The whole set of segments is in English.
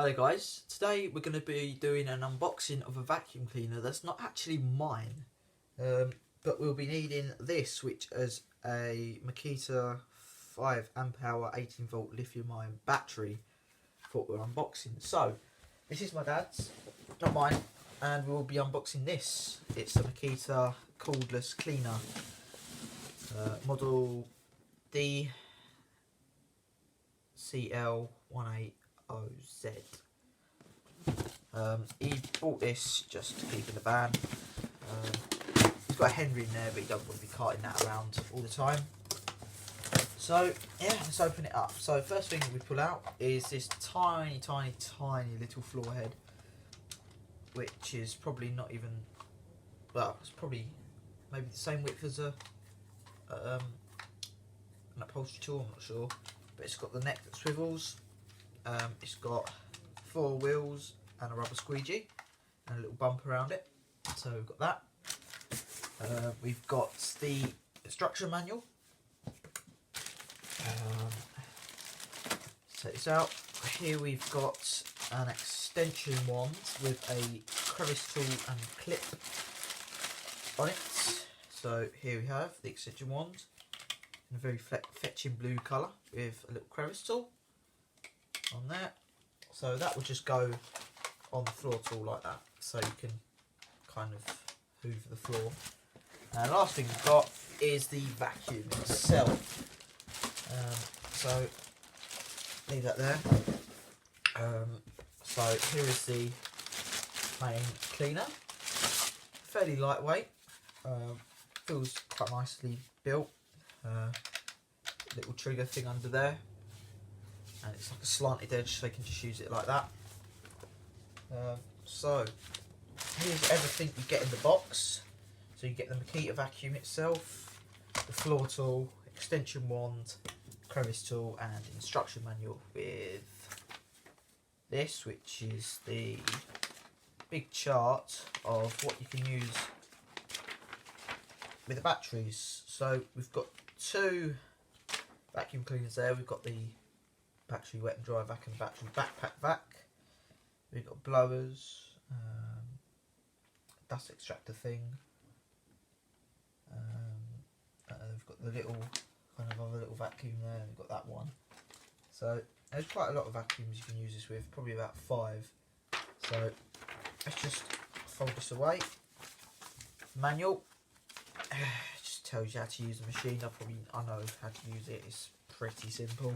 Hello guys, today we're going to be doing an unboxing of a vacuum cleaner that's not actually mine, but we'll be needing this, which is a Makita 5 amp hour 18 volt lithium ion battery for what we're unboxing. So this is my dad's, not mine, and we'll be unboxing this. It's a Makita cordless cleaner, model DCL180Z. He bought this just to keep in the van. He's got a Henry in there, but he doesn't want to be carting that around all the time. So yeah, let's open it up. So first thing we pull out is this tiny little floor head, which is probably not even, well, it's probably maybe the same width as an upholstery tool, I'm not sure. But it's got the neck that swivels. It's got 4 wheels and a rubber squeegee and a little bump around it. So we've got that. We've got the instruction manual. Take this out. Here we've got an extension wand with a crevice tool and clip on it. So here we have the extension wand in a very fetching blue colour with a little crevice tool on there. So that will just go on the floor tool like that, so you can kind of hoover the floor. And last thing we've got is the vacuum itself. So leave that there. So here is the main cleaner. Fairly lightweight. Feels quite nicely built. Little trigger thing under there, and it's like a slanted edge, so you can just use it like that. So here's everything you get in the box. So you get the Makita vacuum itself, the floor tool, extension wand, crevice tool, and instruction manual with this, which is the big chart of what you can use with the batteries. So we've got 2 vacuum cleaners there. We've got the battery wet and dry vac and battery backpack vac. We've got blowers, dust extractor thing. We've got the little kind of other little vacuum there. We've got that one. So there's quite a lot of vacuums you can use this with, probably about 5. So let's just fold this away. Manual. Just tells you how to use the machine. I know how to use it. It's pretty simple.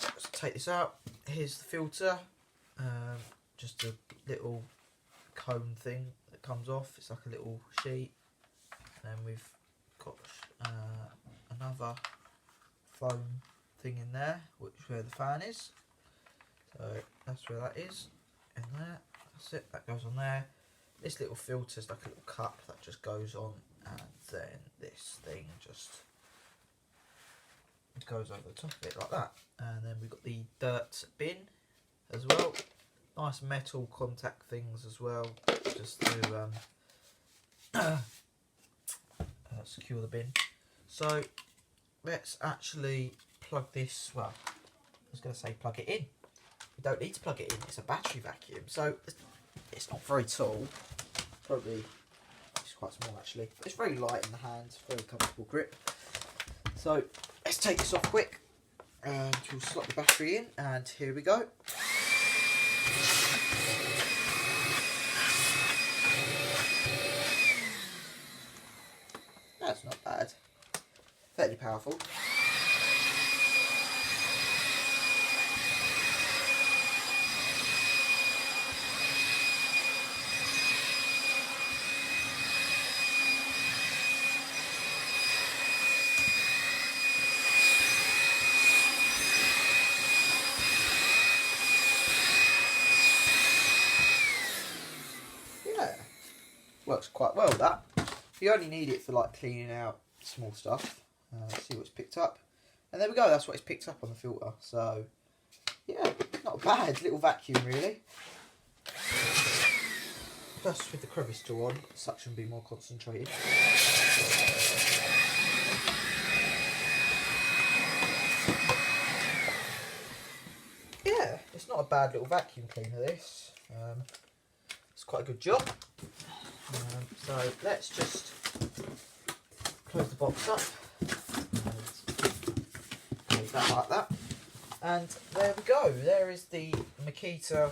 Let's take this out. Here's the filter. Just a little cone thing that comes off. It's like a little sheet. And then we've got another foam thing in there, which is where the fan is. So that's where that is. In there. That's it. That goes on there. This little filter is like a little cup that just goes on, and then this thing just goes over the top of it like that. And then we've got the dirt bin as well. Nice metal contact things as well, just to secure the bin. So let's actually plug this, well, I was going to say plug it in. You don't need to plug it in, it's a battery vacuum. So it's not very tall, probably, it's quite small actually. It's very light in the hand, very comfortable grip. So let's take this off quick and we'll slot the battery in, and here we go. That's not bad, fairly powerful. Works quite well, that. You only need it for like cleaning out small stuff. See what's picked up. And there we go, that's what it's picked up on the filter. So yeah, not a bad little vacuum really. Plus with the crevice tool on, suction will be more concentrated. yeah, it's not a bad little vacuum cleaner, this. It's quite a good job. So let's just close the box up. And leave that like that. And there we go. There is the Makita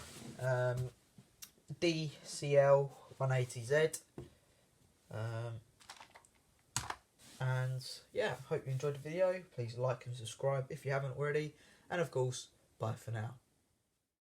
DCL 180Z. And yeah, hope you enjoyed the video. Please like and subscribe if you haven't already. And of course, bye for now.